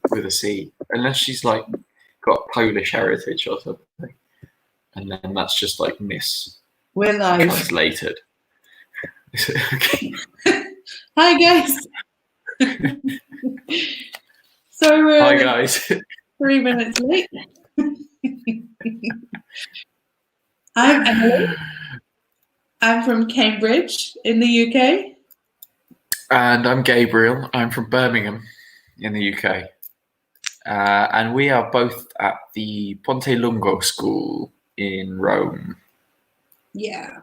with a C, unless she's like got Polish heritage or something, and then that's just like We're live. Translated. Okay. Hi guys. So we're Hi guys. 3 minutes late. I'm Emily. I'm from Cambridge in the UK. And I'm Gabriel. I'm from Birmingham in the UK. And we are both at the Ponte Lungo School in Rome. Yeah.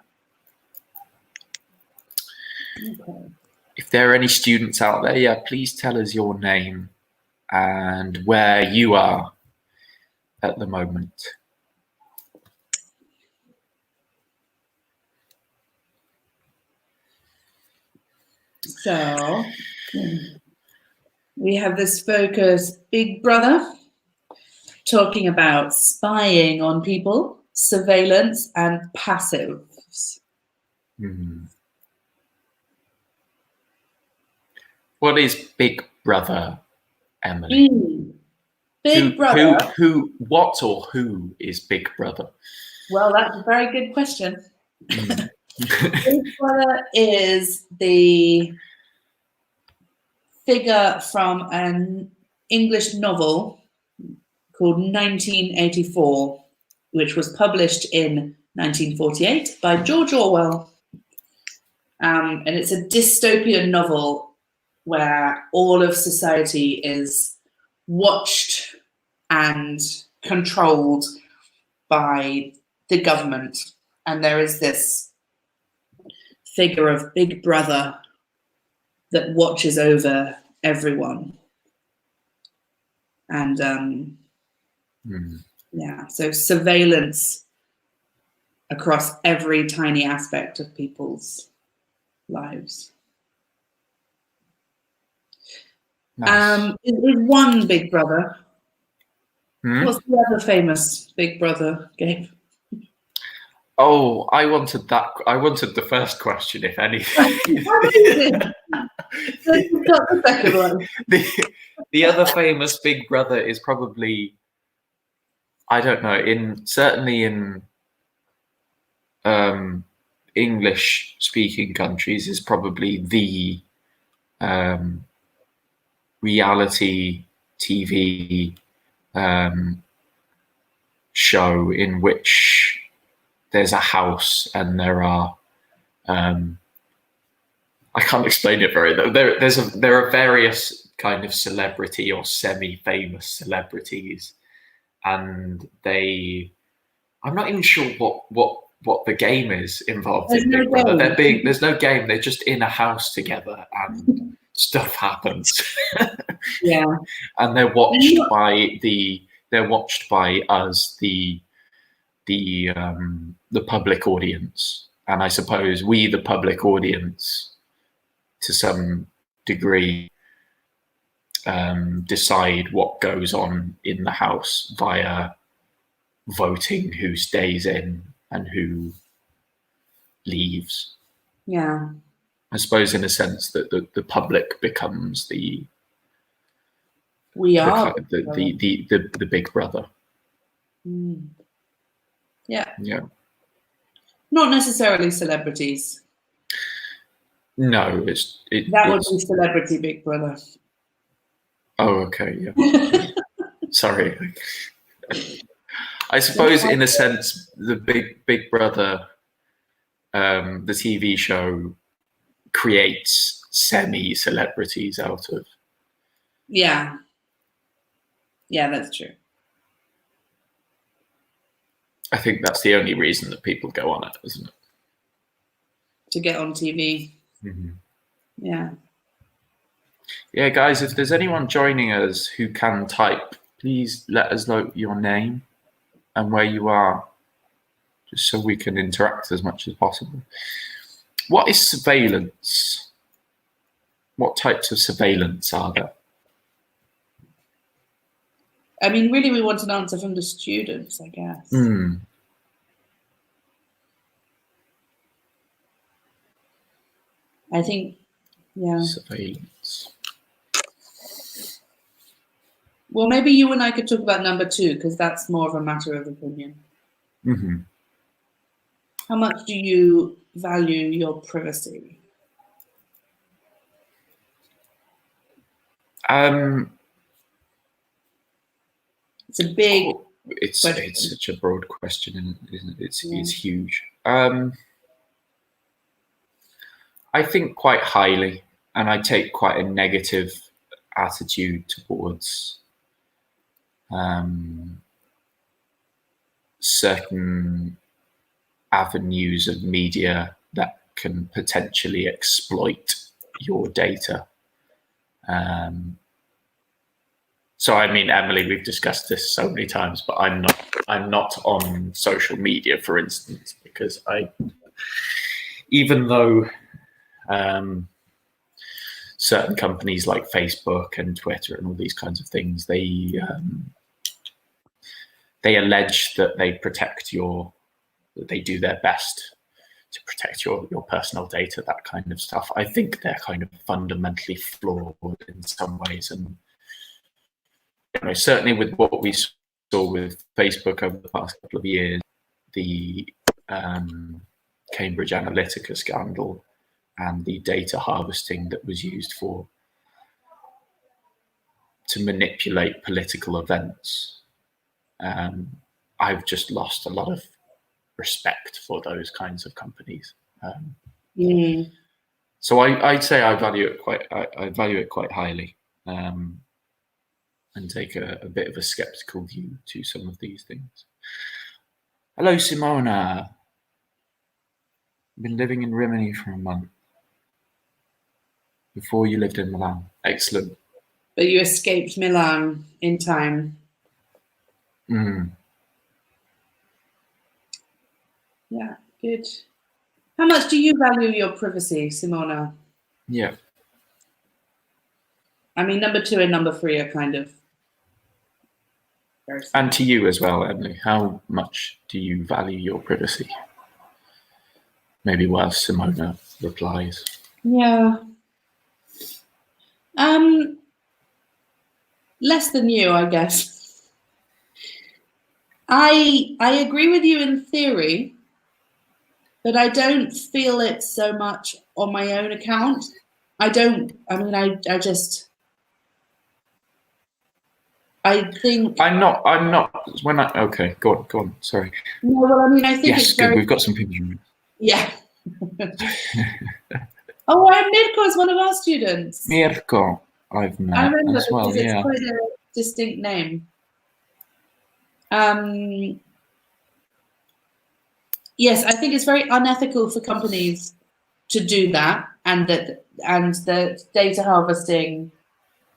Okay. If there are any students out there, please tell us your name and where you are at the moment. So we have this focus, Big Brother, talking about spying on people, surveillance, and passives. What is Big Brother, Emily? Big Brother. What or who is Big Brother? Well, that's a very good question. Big Brother is the figure from an English novel called 1984, which was published in 1948 by George Orwell. And it's a dystopian novel where all of society is watched and controlled by the government. And there is this figure of Big Brother that watches over everyone. And so surveillance across every tiny aspect of people's lives. Nice. Is one Big Brother. What's the other famous Big Brother, Gabe? Oh, I wanted the first question, if anything. So you've got the second one. The other famous Big Brother is probably, I don't know, certainly in English-speaking countries, is probably the reality TV show in which there's a house and there are I can't explain it very well. There are various kind of celebrity or semi-famous celebrities, and I'm not even sure what the game is involved in Big Brother. There's no game. They're just in a house together and stuff happens. Yeah. And they're watched by us, the public audience, and I suppose we, the public audience, to some degree, decide what goes on in the house via voting who stays in and who leaves. Yeah. I suppose in a sense that the public becomes the Big Brother. Yeah. Yeah. Not necessarily celebrities. No, that would be Celebrity Big Brother. Oh, okay, yeah. Sorry. I suppose in a sense the Big Brother, the TV show, creates semi-celebrities out of. Yeah. Yeah, that's true. I think that's the only reason that people go on it, isn't it? To get on TV. Mm-hmm. Yeah. Yeah, guys, if there's anyone joining us who can type, please let us know your name and where you are, just so we can interact as much as possible. What is surveillance? What types of surveillance are there? I mean, really, we want an answer from the students, I guess. I think, yeah. Surveillance. Well, maybe you and I could talk about number 2, because that's more of a matter of opinion. Mm-hmm. How much do you value your privacy? It's a big question. It's such a broad question, isn't it? It's huge. I think quite highly, and I take quite a negative attitude towards certain avenues of media that can potentially exploit your data. So I mean, Emily, we've discussed this so many times, but I'm not on social media, for instance, because even though certain companies like Facebook and Twitter and all these kinds of things, they allege that they do their best to protect your personal data, that kind of stuff. I think they're kind of fundamentally flawed in some ways, and certainly with what we saw with Facebook over the past couple of years, the Cambridge Analytica scandal and the data harvesting that was used to manipulate political events. I've just lost a lot of respect for those kinds of companies. So I'd say I value it quite highly, and take a bit of a skeptical view to some of these things. Hello, Simona. Been living in Rimini for a month. Before you lived in Milan. Excellent. But you escaped Milan in time. Yeah, good. How much do you value your privacy, Simona? Yeah. I mean, number 2 and number 3 are kind of very similar. And to you as well, Emily, how much do you value your privacy? Maybe while Simona replies. Yeah. Less than you, I guess. I agree with you in theory, but I don't feel it so much on my own account. I think I'm not okay, go on, sorry. No, well, I mean, I think yes, it's good. We've got some people. Yeah. Oh, I'm Mirko is one of our students. Mirko, I've met as well, it's quite a distinct name. Yes, I think it's very unethical for companies to do that, and the data harvesting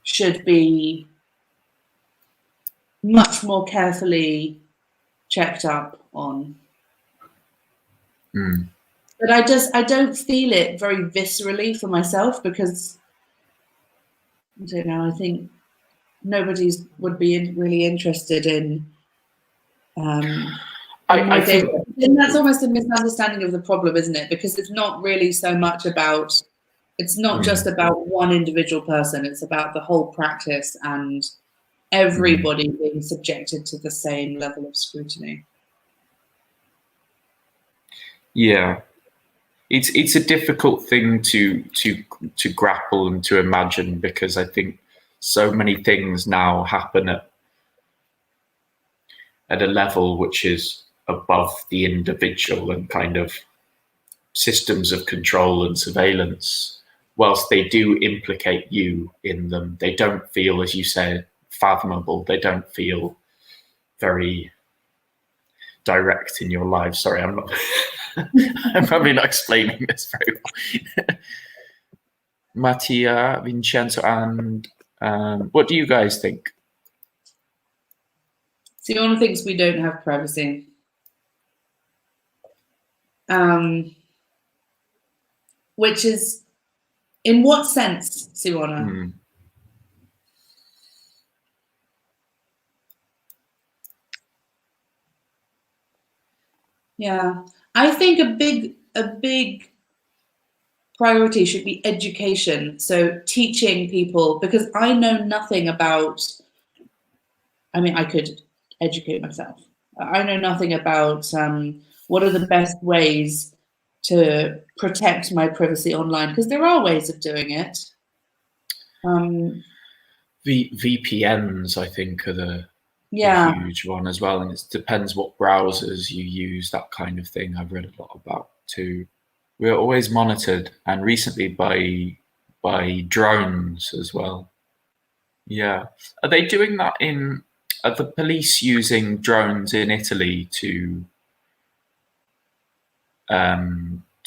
should be much more carefully checked up on. But I don't feel it very viscerally for myself, because I don't know, I think nobody's would be really interested in my data. And that's almost a misunderstanding of the problem, isn't it? Because it's not really so much about, it's not just about one individual person, it's about the whole practice and everybody being subjected to the same level of scrutiny. Yeah. It's a difficult thing to grapple and to imagine, because I think so many things now happen at a level which is above the individual, and kind of systems of control and surveillance, whilst they do implicate you in them, they don't feel, as you said, fathomable. They don't feel very direct in your life. Sorry, I'm not I'm probably not explaining this very well. Mattia, Vincenzo, and what do you guys think? Simona thinks we don't have privacy. Which is, in what sense, Simona? Yeah, I think a big priority should be education. So teaching people, because I know nothing about I mean, I could educate myself. I know nothing about what are the best ways to protect my privacy online, because there are ways of doing it. VPNs, I think, are the huge one as well, and it depends what browsers you use, that kind of thing. I've read a lot about too. We're always monitored, and recently by drones as well. Yeah, are they doing that in? Are the police using drones in Italy to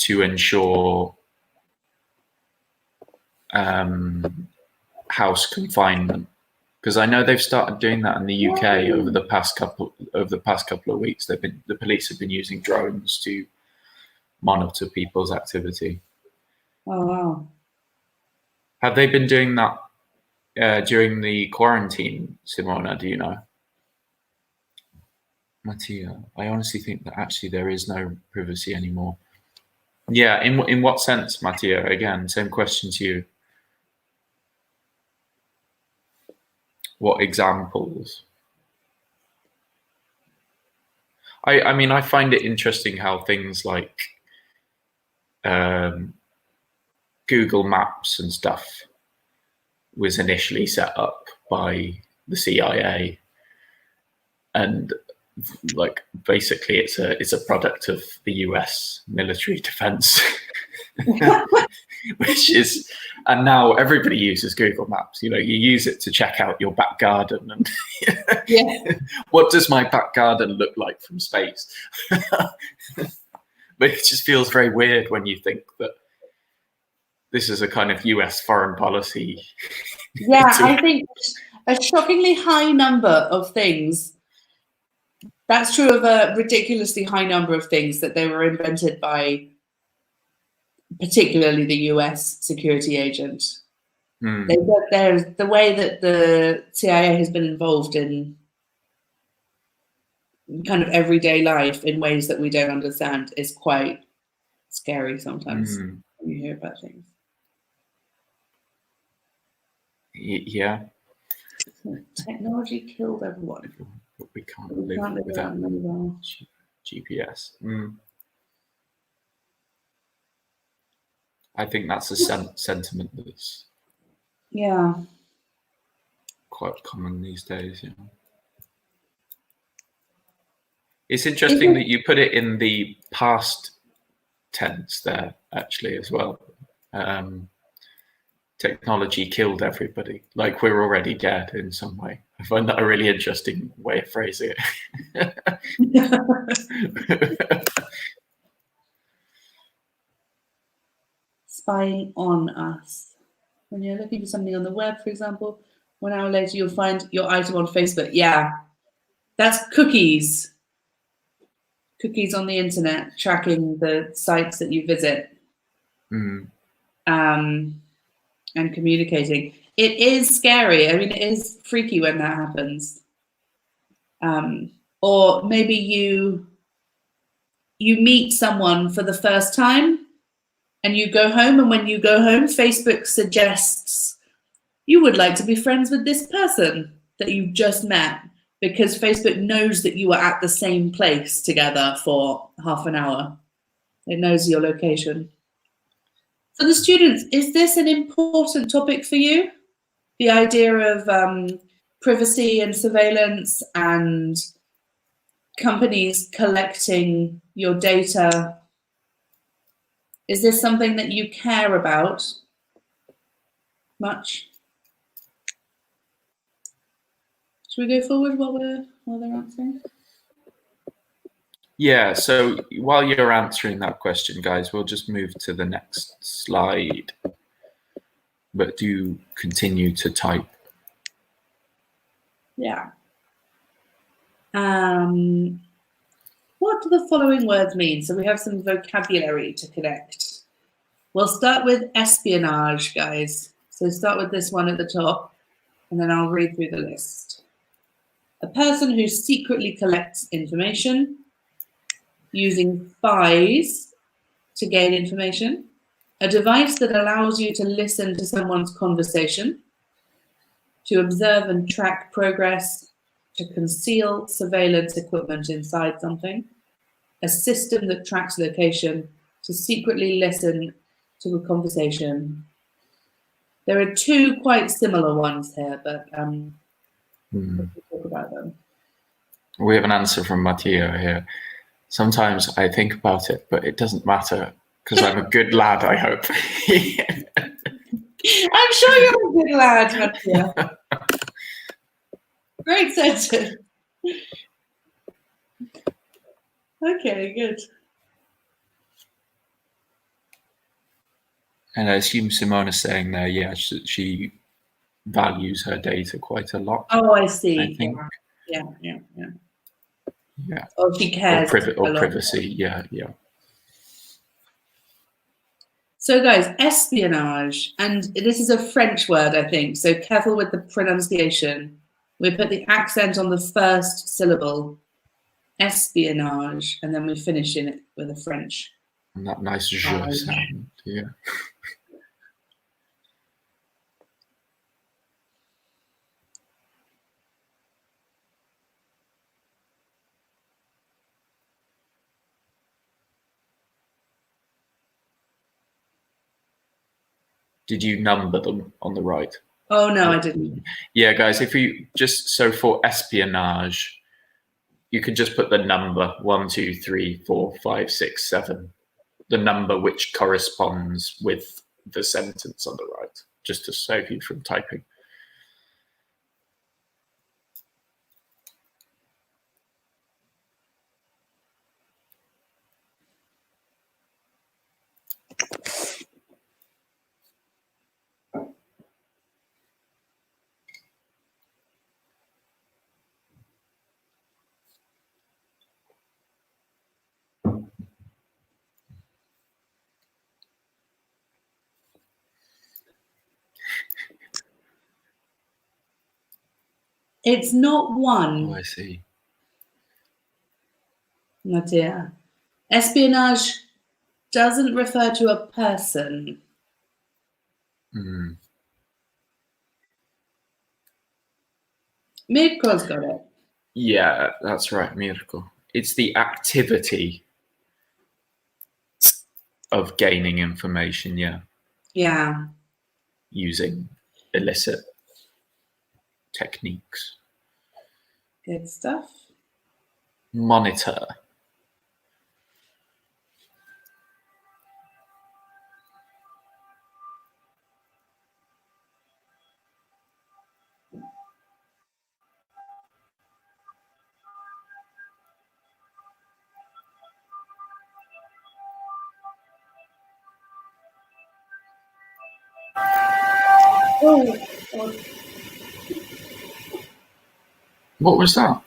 ensure house confinement? Because I know they've started doing that in the UK over the past couple of weeks. The police have been using drones to monitor people's activity. Oh wow! Have they been doing that during the quarantine, Simona? Do you know? Mattia, I honestly think that actually there is no privacy anymore. Yeah, in what sense, Mattia? Again, same question to you. What examples? I mean, I find it interesting how things like Google Maps and stuff was initially set up by the CIA, and like basically it's a product of the US military defense. Which is, and now everybody uses Google Maps. You know, you use it to check out your back garden and what does my back garden look like from space? But it just feels very weird when you think that this is a kind of US foreign policy. Yeah, I think a shockingly high number of things. That's true of a ridiculously high number of things that they were invented by particularly the US security agent. There's the way that the CIA has been involved in kind of everyday life in ways that we don't understand is quite scary sometimes when you hear about things. Yeah. Technology killed everyone. But we can't live without GPS. I think that's a sentiment that's quite common these days. Yeah. It's interesting that you put it in the past tense there, actually, as well. Technology killed everybody, like we're already dead in some way. I find that a really interesting way of phrasing it. Spying on us. When you're looking for something on the web, for example, 1 hour later you'll find your item on Facebook. Yeah, that's cookies. Cookies on the internet tracking the sites that you visit. And communicating. It is scary. I mean, it is freaky when that happens. Or maybe you meet someone for the first time and you go home, and when you go home, Facebook suggests you would like to be friends with this person that you just met, because Facebook knows that you were at the same place together for half an hour. It knows your location. For the students, is this an important topic for you? The idea of privacy and surveillance and companies collecting your data. Is this something that you care about much? Should we go forward while they're answering? Yeah, so while you're answering that question, guys, we'll just move to the next slide. But do continue to type. Yeah. What do the following words mean? So we have some vocabulary to connect. We'll start with espionage, guys. So start with this one at the top, and then I'll read through the list. A person who secretly collects information, using spies to gain information, a device that allows you to listen to someone's conversation, to observe and track progress, to conceal surveillance equipment inside something, a system that tracks location, to secretly listen to a conversation. There are two quite similar ones here, but we'll talk about them. We have an answer from Mattia here. Sometimes I think about it, but it doesn't matter because I'm a good lad, I hope. I'm sure you're a good lad, Mattia. Great sentence. Okay, good. And I assume Simona's saying there, yeah, she values her data quite a lot. Oh, I see. I think. Yeah. Yeah. Or she cares. Or privacy. Yeah. So, guys, espionage, and this is a French word, I think. So careful with the pronunciation. We put the accent on the first syllable, espionage, and then we finish in it with a French. And that nice je sound. Yeah. Did you number them on the right? Oh, no, I didn't. Yeah, guys, if you just, so for espionage, you can just put the number 1, 2, 3, 4, 5, 6, 7, the number which corresponds with the sentence on the right, just to save you from typing. It's not one. Oh, I see. Mattia. Espionage doesn't refer to a person. Mirko's got it. Yeah, that's right, Mirko. It's the activity of gaining information, yeah. Yeah. Using illicit techniques. Good stuff. Monitor. Oh. What was that?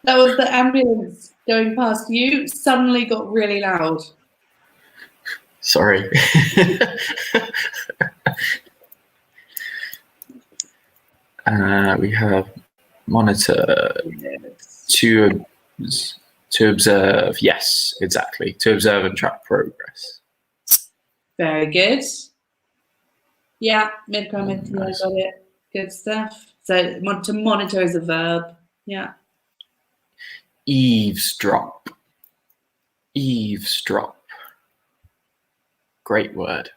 That was the ambulance going past. You suddenly got really loud. Sorry. We have monitor to observe. Yes, exactly. To observe and track progress. Very good. Yeah, mid-comment, Nice. got it. Good stuff. So to monitor is a verb. Yeah. Eavesdrop. Eavesdrop. Great word.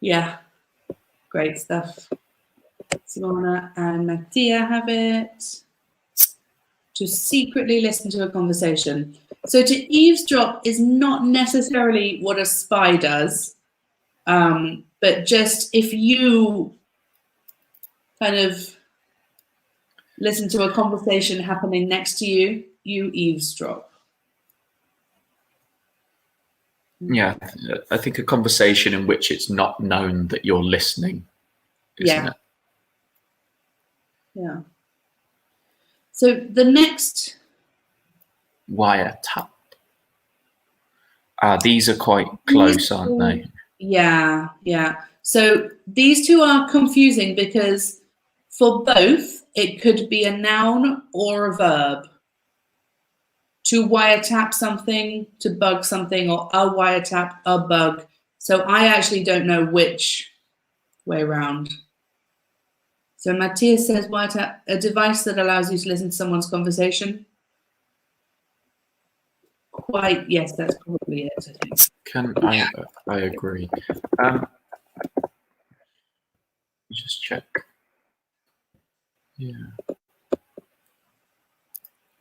Yeah, great stuff. Simona and Mattia have it. To secretly listen to a conversation. So to eavesdrop is not necessarily what a spy does, but just if you kind of listen to a conversation happening next to you, you eavesdrop. Yeah, I think a conversation in which it's not known that you're listening, isn't it? Yeah. So the next... Wiretap. These are quite close, aren't they? Yeah. So these two are confusing because for both, it could be a noun or a verb. To wiretap something, to bug something, or a wiretap, a bug. So I actually don't know which way around. So Matthias says wiretap, a device that allows you to listen to someone's conversation. Quite, yes, that's probably it, I think. I agree. Just check. Yeah.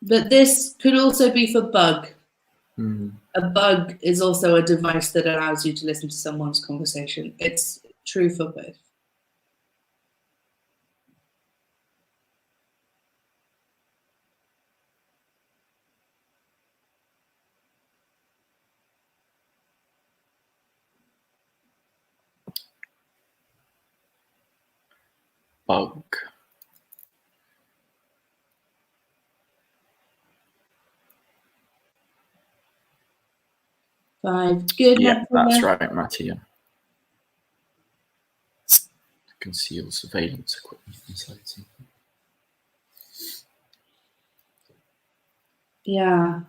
But this could also be for bug. Mm. A bug is also a device that allows you to listen to someone's conversation. It's true for both. Bug. Five. Good. Yeah, that's right, Mattia. Conceal surveillance equipment inside something. Yeah.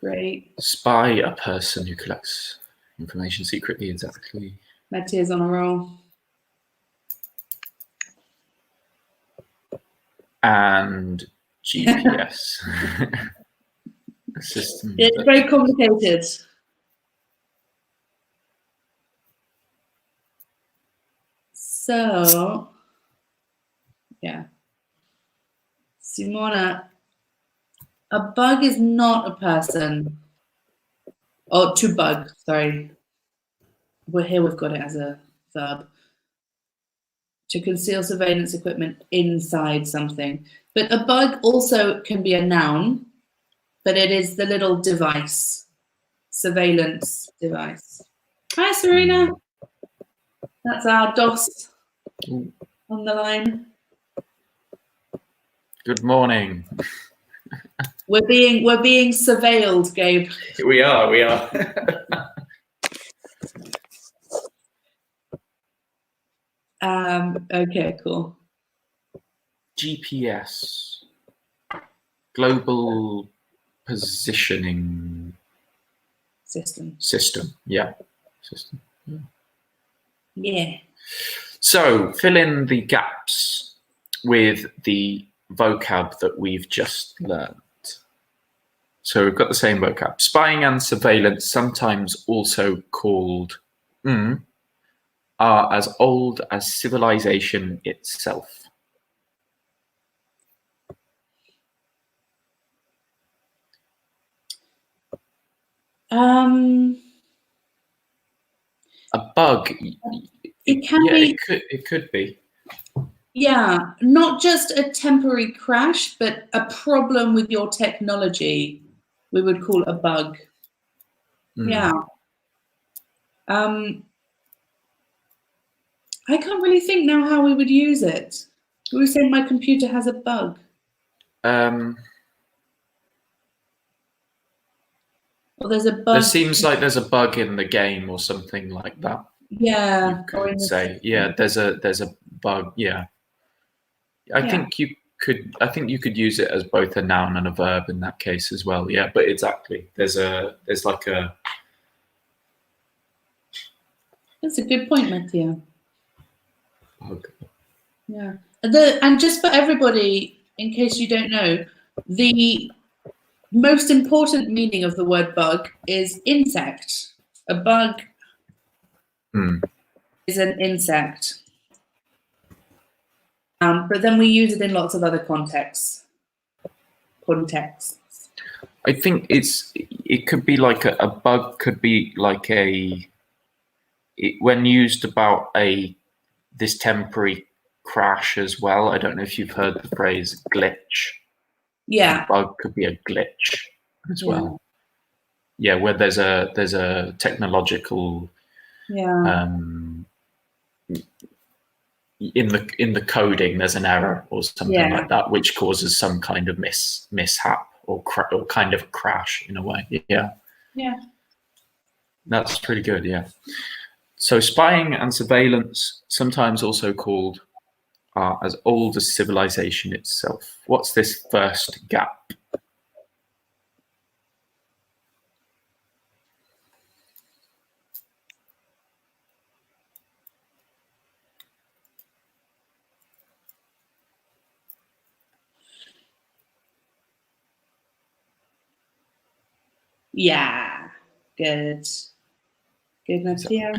Great. Spy, a person who collects information secretly, exactly. Matthias on a roll. And GPS. System. It's very complicated. So, yeah. Simona, a bug is not a person. Oh, to bug, sorry. We've got it as a verb. To conceal surveillance equipment inside something. But a bug also can be a noun, but it is the little device, surveillance device. Hi, Serena. That's our DOS on the line. Good morning. We're being surveilled, Gabe. We are. Okay, cool. GPS. Global positioning System. Yeah. Yeah. So fill in the gaps with the vocab that we've just learned. So we've got the same vocab. Spying and surveillance, sometimes also called are as old as civilization itself. A bug. It can be. It could be. Yeah, not just a temporary crash, but a problem with your technology, we would call a bug. Yeah. I can't really think now how we would use it. We would say my computer has a bug. Or there's a bug. There seems like there's a bug in the game or something like that. Yeah. You could say, yeah, there's a bug. Yeah. I think you could use it as both a noun and a verb in that case as well. Yeah, but exactly. There's like a. That's a good point, Matthew. Bug. Yeah. And just for everybody, in case you don't know, the most important meaning of the word bug is insect. A bug is an insect. But then we use it in lots of other contexts. I think it could be like a bug could be like when used about this temporary crash as well. I don't know if you've heard the phrase glitch. Yeah. A bug could be a glitch as well. Yeah, where there's a technological in the coding there's an error or something like that which causes some kind of mishap or kind of a crash in a way. Yeah. Yeah. That's pretty good. Yeah. So spying and surveillance, sometimes also called as old as civilization itself. What's this first gap? Yeah. Good. Good, Natia.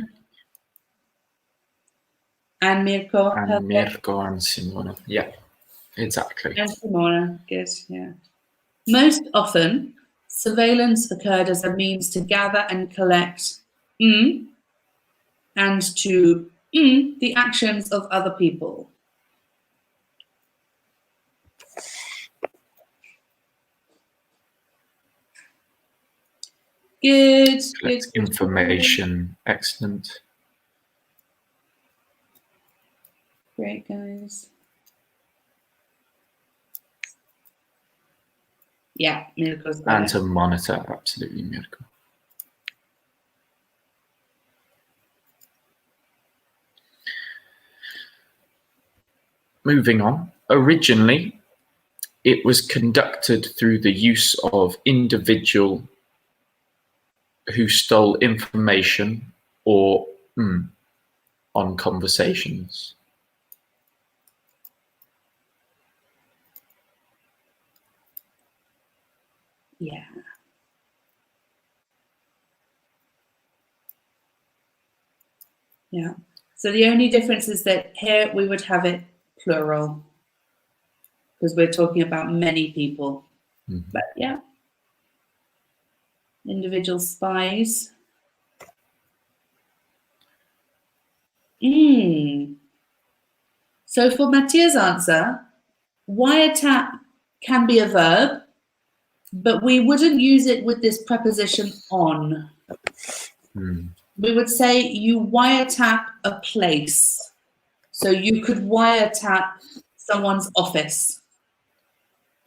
And Mirko. And Mirko and Simona. Yeah, exactly. And Simona. Good, yeah. Most often, surveillance occurred as a means to gather and collect and to the actions of other people. Good. Collect information. Excellent. Great, guys. Yeah, Mirko's got And it. to monitor, absolutely, Mirko. Moving on. Originally, it was conducted through the use of individual who stole information or on conversations. Yeah. Yeah. So the only difference is that here we would have it plural because we're talking about many people. Mm-hmm. But yeah. Individual spies. So for Mathieu's answer, wiretap can be a verb, but we wouldn't use it with this preposition on. We would say you wiretap a place. So you could wiretap someone's office,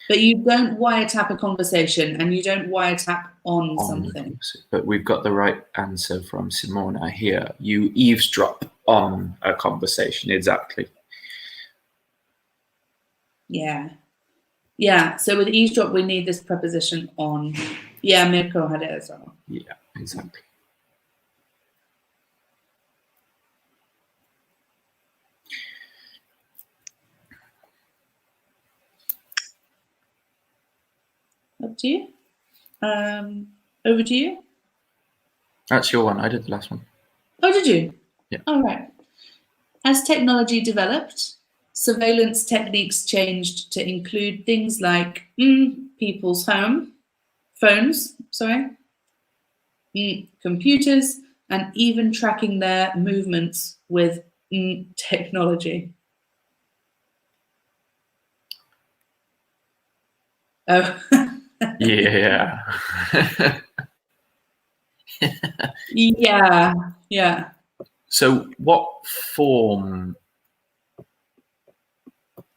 but you don't wiretap a conversation and you don't wiretap on something. But we've got the right answer from Simona here. You eavesdrop on a conversation, exactly. Yeah. Yeah, so with eavesdrop, we need this preposition on. Yeah, Mirko had it as well. Yeah, exactly. Up to you. Over to you. That's your one. I did the last one. Oh, did you? Yeah. All right. As technology developed, surveillance techniques changed to include things like people's phones, computers, and even tracking their movements with technology. Oh. Yeah. Yeah. So what form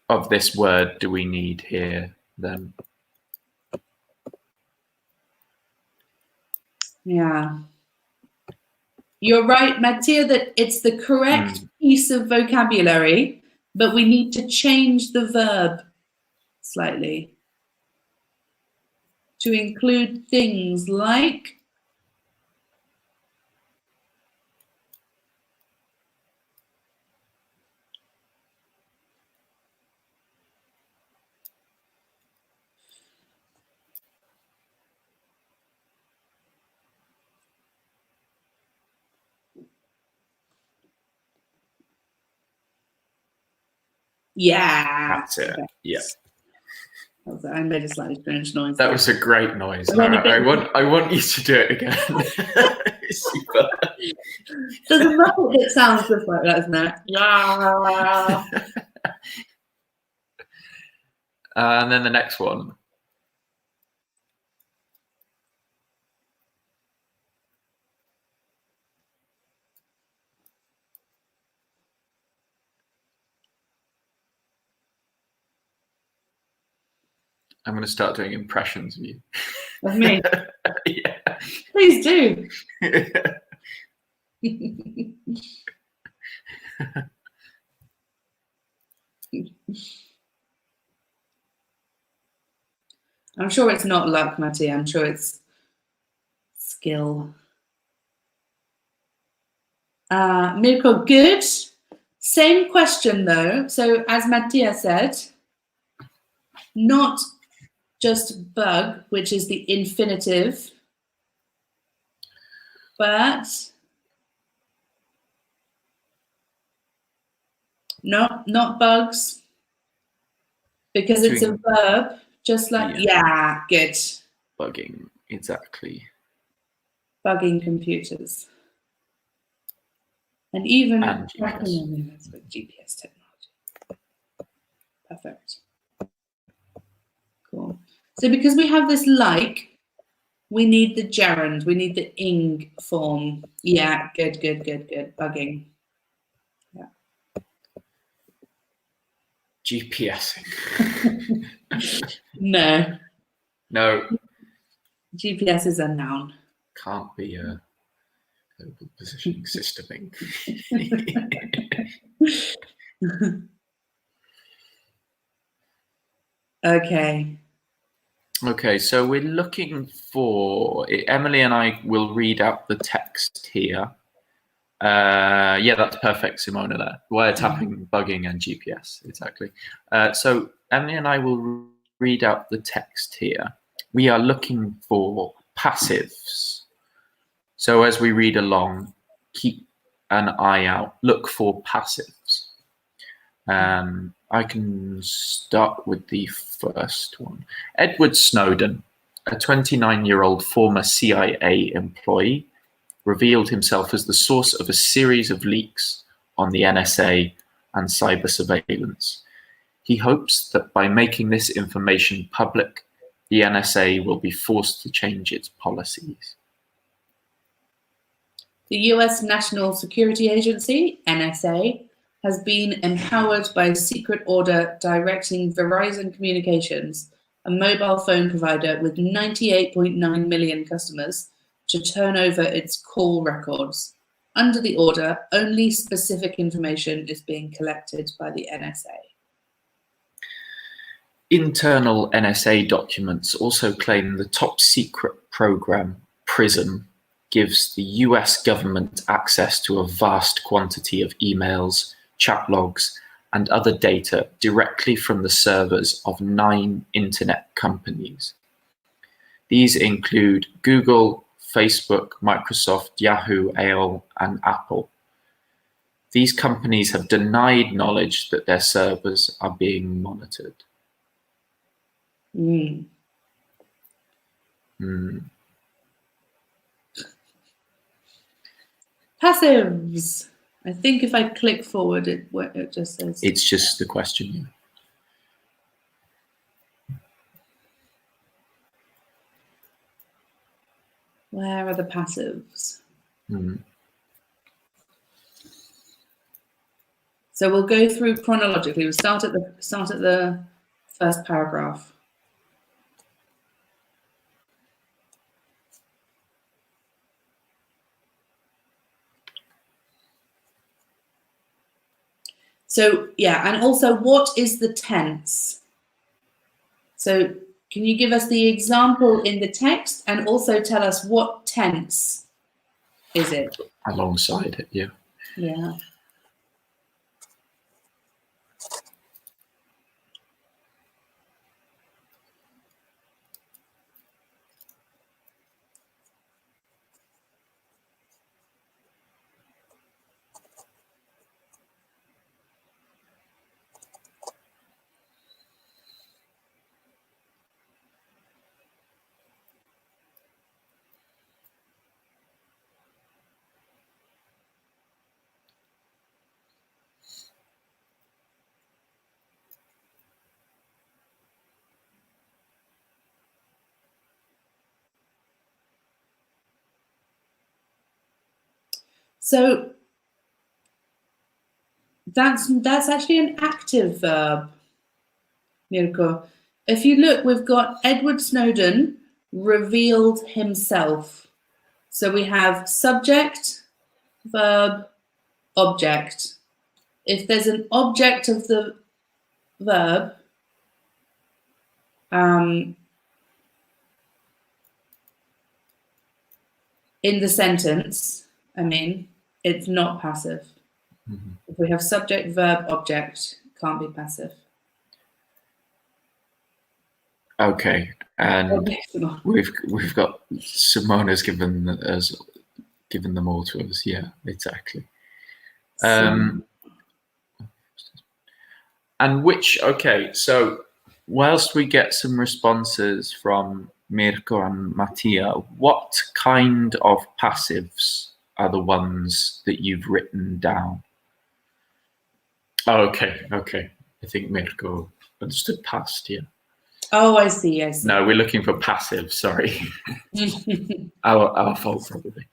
of this word do we need here then? Yeah. You're right, Mattia, that it's the correct piece of vocabulary, but we need to change the verb slightly to include things like yeah. That's it. Okay. Yeah. I made a slightly strange noise. That was a great noise. I want you to do it again. Super. There's a muppet that sounds just like that, isn't it? Yeah. And then the next one. I'm going to start doing impressions of you. Of me? Yeah. Please do. I'm sure it's not luck, Matty. I'm sure it's skill. Mirko, good. Same question though. So as Mattia said, not just bug, which is the infinitive, but not bugs, because it's a verb, just like, yeah, good. Bugging, exactly. Bugging computers. And even GPS. With GPS technology. Perfect. Cool. So because we have this like, we need the gerund, we need the ing form. Yeah, good. Bugging. Yeah. GPSing. No. No. GPS is a noun. Can't be a global positioning systeming. Okay. Okay, so we're looking for, Emily and I will read out the text here. Yeah, that's perfect, Simona there. Wiretapping, bugging, and GPS, exactly. So Emily and I will read out the text here. We are looking for passives. So as we read along, keep an eye out, look for passives. I can start with the first one. Edward Snowden, a 29-year-old former CIA employee, revealed himself as the source of a series of leaks on the NSA and cyber surveillance. He hopes that by making this information public, the NSA will be forced to change its policies. The US National Security Agency, NSA, has been empowered by a secret order directing Verizon Communications, a mobile phone provider with 98.9 million customers, to turn over its call records. Under the order, only specific information is being collected by the NSA. Internal NSA documents also claim the top secret program, PRISM, gives the US government access to a vast quantity of emails, chat logs, and other data directly from the servers of 9 internet companies. These include Google, Facebook, Microsoft, Yahoo, AOL, and Apple. These companies have denied knowledge that their servers are being monitored. Passives. I think if I click forward, it just says. It's just the question. Where are the passives? So we'll go through chronologically. We'll start at the first paragraph. So yeah, and also what is the tense? So can you give us the example in the text and also tell us what tense is it? Alongside it, yeah. Yeah. So that's actually an active verb, Mirko. if you look, we've got Edward Snowden revealed himself. So we have subject, verb, object. If there's an object of the verb, in the sentence, it's not passive. Mm-hmm. If we have subject, verb, object, can't be passive. Okay, and we've got Simona's given them all to us. Yeah, exactly. And so whilst we get some responses from Mirko and Mattia, what kind of passives are the ones that you've written down? Oh, okay. I think Mirko understood past, yeah. Oh, I see. No, we're looking for passive, sorry. our fault, probably.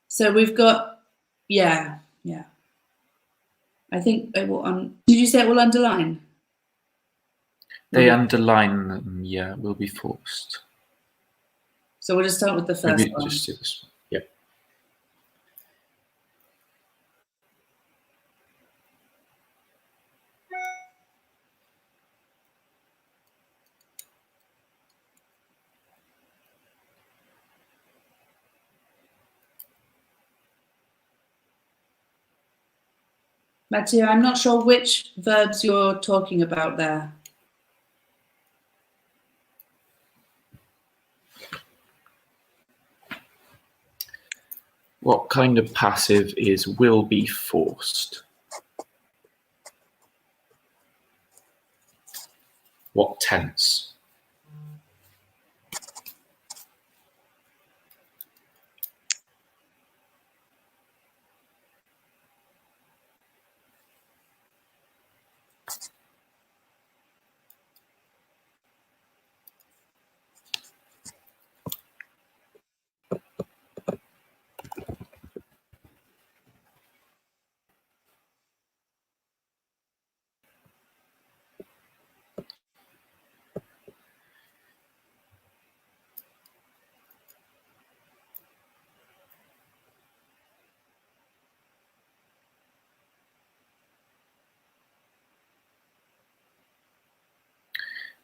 So we've got, yeah. I think it will, did you say it will underline? They underline them, yeah, will be forced. So we'll just start with the first Maybe one. just do this one, yeah. Mattia, I'm not sure which verbs you're talking about there. What kind of passive is will be forced? What tense?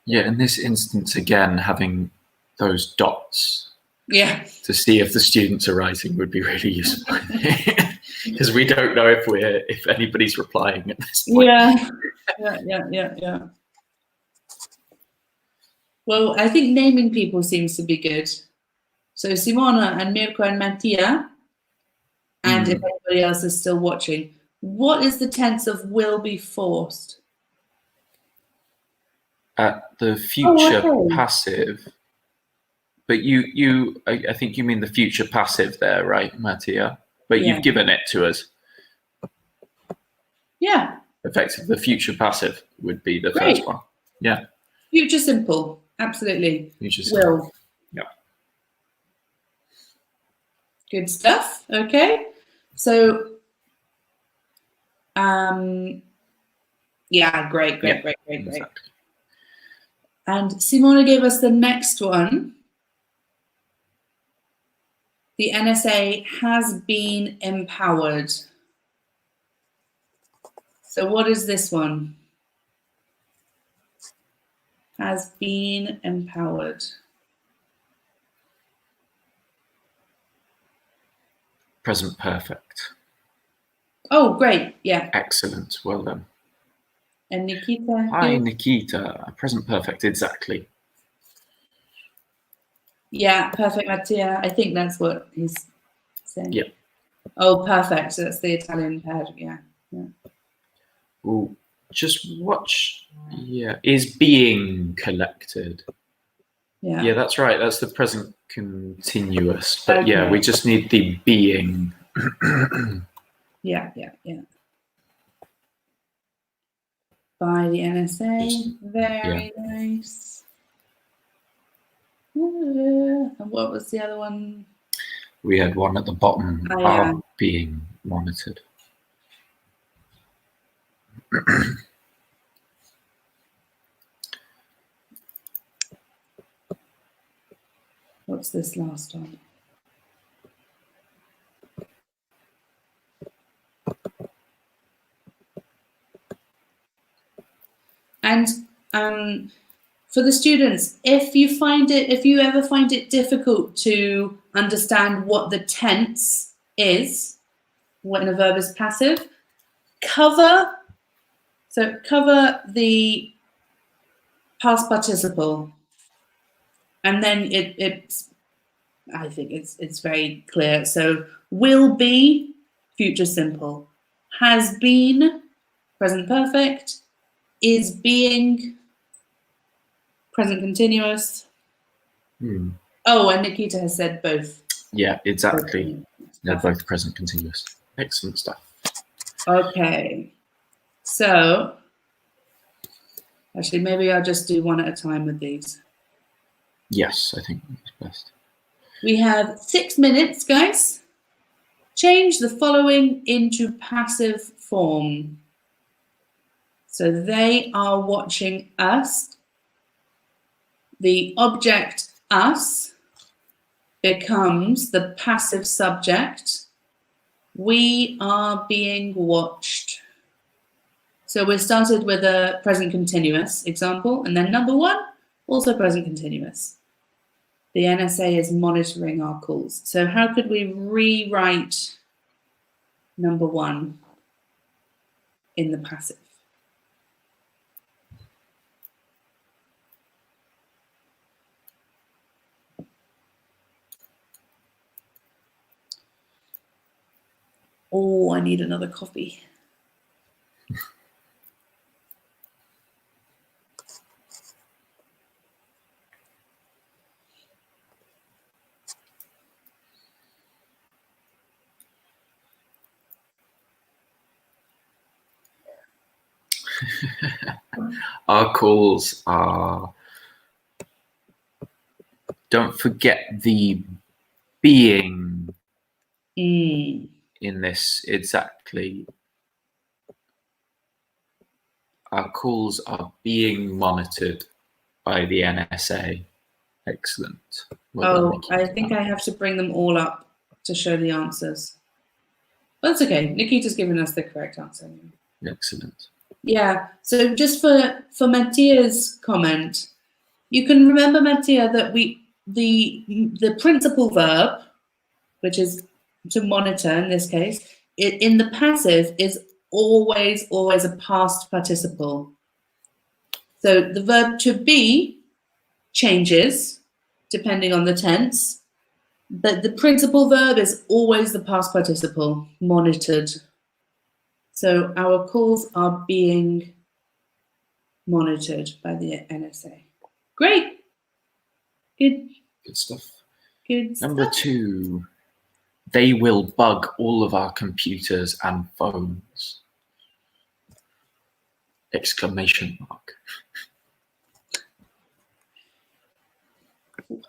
Yeah, in this instance, again, having those dots to see if the students are writing would be really useful. Because we don't know if anybody's replying at this point. Yeah. Well, I think naming people seems to be good. So Simona and Mirko and Mattia, and if anybody else is still watching, what is the tense of will be forced? The future passive. But I think you mean the future passive there, right, Mattia? But you've given it to us. Yeah. Effectively, the future passive would be the first one. Yeah. Future simple, absolutely. Future simple. Will. Yeah. Good stuff. Okay. So, yeah, great. Exactly. And Simona gave us the next one. The NSA has been empowered. So what is this one? Has been empowered. Present perfect. Oh, great. Yeah. Excellent. Well done. And Nikita. Hi, Nikita. Present perfect. Exactly. Yeah, perfect, Mattia. I think that's what he's saying. Yep. Oh, perfect. So that's the Italian paired. Yeah. Ooh, just watch. Yeah. Is being collected. Yeah, that's right. That's the present continuous. But yeah, we just need the being. Yeah. By the NSA. Very nice. And what was the other one? We had one at the bottom, being monitored. What's this last one? And for the students, if you ever find it difficult to understand what the tense is when a verb is passive, cover the past participle, and then I think it's very clear. So will be, future simple, has been, present perfect, is being, present continuous. Oh, and Nikita has said both. Yeah, exactly. They're both present continuous. Excellent stuff. Okay. So, actually, maybe I'll just do one at a time with these. Yes, I think that's best. We have 6 minutes, guys. Change the following into passive form. So they are watching us. The object us becomes the passive subject. We are being watched. So we started with a present continuous example, and then number 1, also present continuous. The NSA is monitoring our calls. So how could we rewrite number 1 in the passive? Oh, I need another coffee. Our calls are, don't forget the being in this, exactly. Our calls are being monitored by the NSA. Excellent. Well done, I think I have to bring them all up to show the answers. But that's okay. Nikita's given us the correct answer. Excellent. Yeah. So just for Mattia's comment, you can remember, Mattia, that the principal verb, which is to monitor in this case, in the passive is always a past participle. So the verb to be changes depending on the tense, but the principal verb is always the past participle, monitored. So our calls are being monitored by the NSA. Great. Good stuff. Good Number stuff. 2, they will bug all of our computers and phones. Exclamation mark. Oops.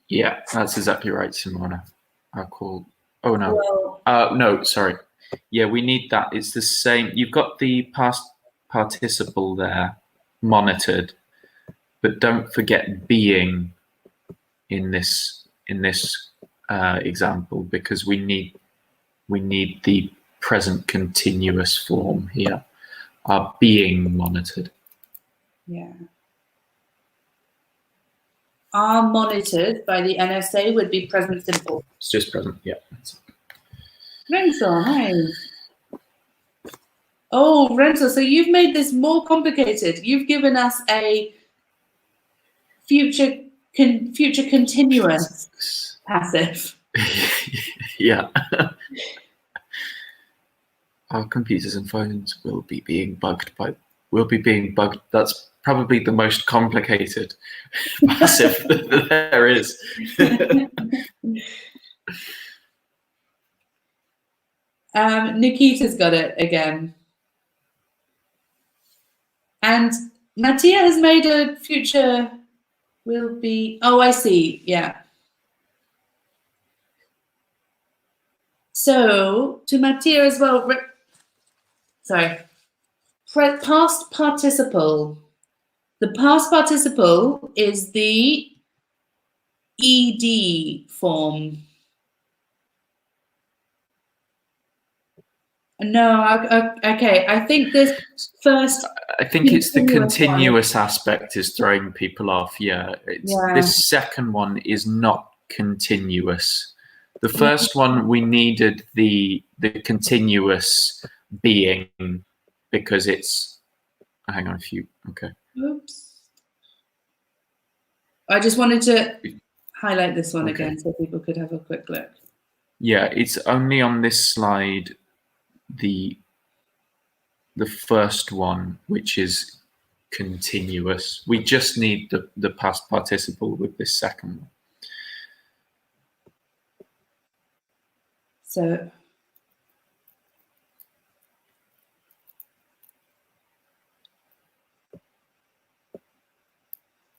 Yeah, that's exactly right, Simona. I'll call. Oh no. Well, no, sorry. Yeah, we need that. It's the same. You've got the past participle there, monitored, but don't forget being in this example, because we need the present continuous form here. Are being monitored. yeah. Are monitored by the NSA would be present simple. It's just present, yeah. Renzo, hi. Oh, Renzo, so you've made this more complicated. You've given us a future continuous passive. Yeah. Our computers and phones will be being bugged. That's probably the most complicated passive that there is. Nikita's got it again. And Mattia has made a future will be. Oh, I see. Yeah. So to Mattia as well. Sorry. Past participle. The past participle is the ed form. No, okay. I think this first. I think it's the continuous aspect is throwing people off. Yeah, this second one is not continuous. The first one we needed the continuous being because it's. Hang on, okay. Oops. I just wanted to highlight this one again so people could have a quick look. Yeah, it's only on this slide the first one, which is continuous. We just need the past participle with this second one. So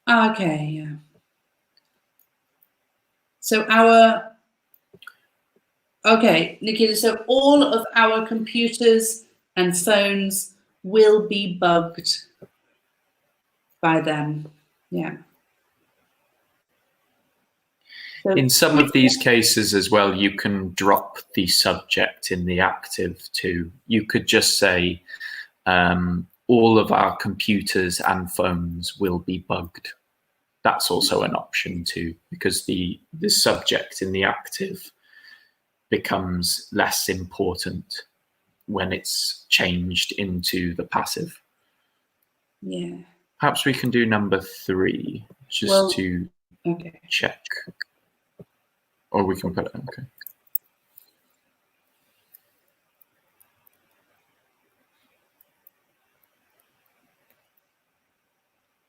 okay, yeah. So Nikita, so all of our computers and phones will be bugged by them. Yeah. So in some of these cases as well, you can drop the subject in the active too. You could just say, all of our computers and phones will be bugged. That's also an option too, because the subject in the active becomes less important when it's changed into the passive. Yeah. Perhaps we can do number 3 just to check. Or we can put it, okay.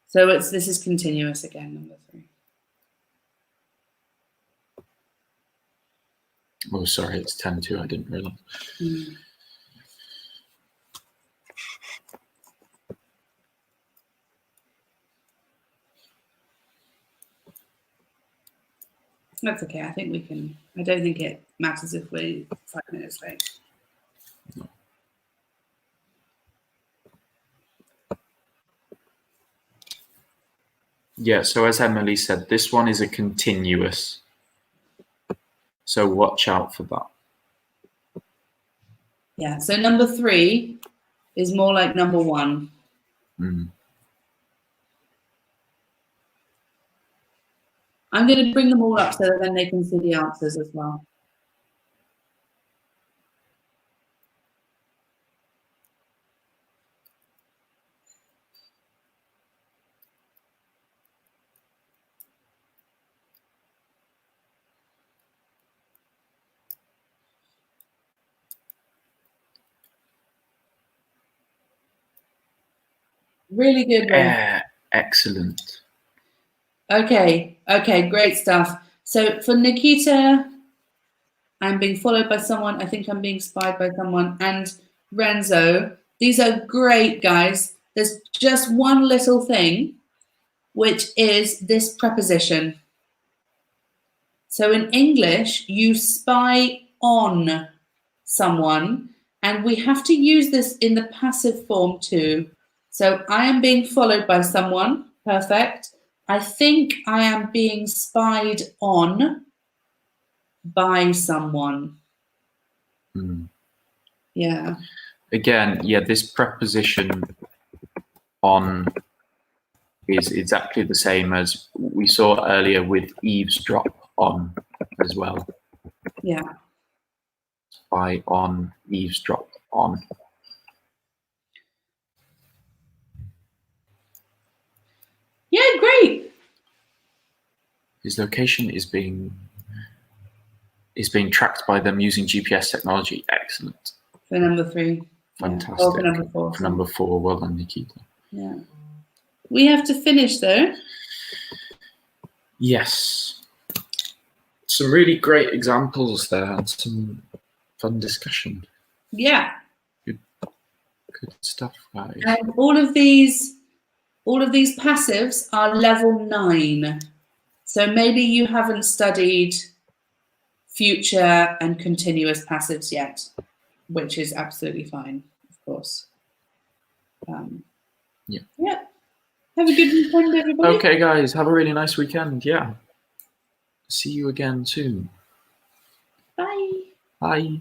So this is continuous again, number 3. Oh, sorry, it's 10-2. I didn't realize. That's okay. I think we can. I don't think it matters if we're 5 minutes late. No. Yeah, so as Emily said, this one is a continuous. So watch out for that. Yeah, so number 3 is more like number 1. I'm going to bring them all up so that then they can see the answers as well. Really good one. Excellent. Okay, great stuff. So for Nikita, I'm being followed by someone. I think I'm being spied by someone. And Renzo, these are great, guys. There's just one little thing, which is this preposition. So in English, you spy on someone, and we have to use this in the passive form too. So I am being followed by someone. Perfect. I think I am being spied on by someone. Yeah. Again, yeah, this preposition on is exactly the same as we saw earlier with eavesdrop on as well. Yeah. Spy on, eavesdrop on. Yeah, great. His location is being tracked by them using GPS technology. Excellent. For number 3. Fantastic. Yeah. For number 4. For number 4, well done, Nikita. Yeah. We have to finish though. Yes. Some really great examples there and some fun discussion. Yeah. Good stuff, guys. And all of these passives are level 9. So maybe you haven't studied future and continuous passives yet, which is absolutely fine, of course. Yeah. Have a good weekend, everybody. Okay, guys, have a really nice weekend. Yeah. See you again soon. Bye. Bye.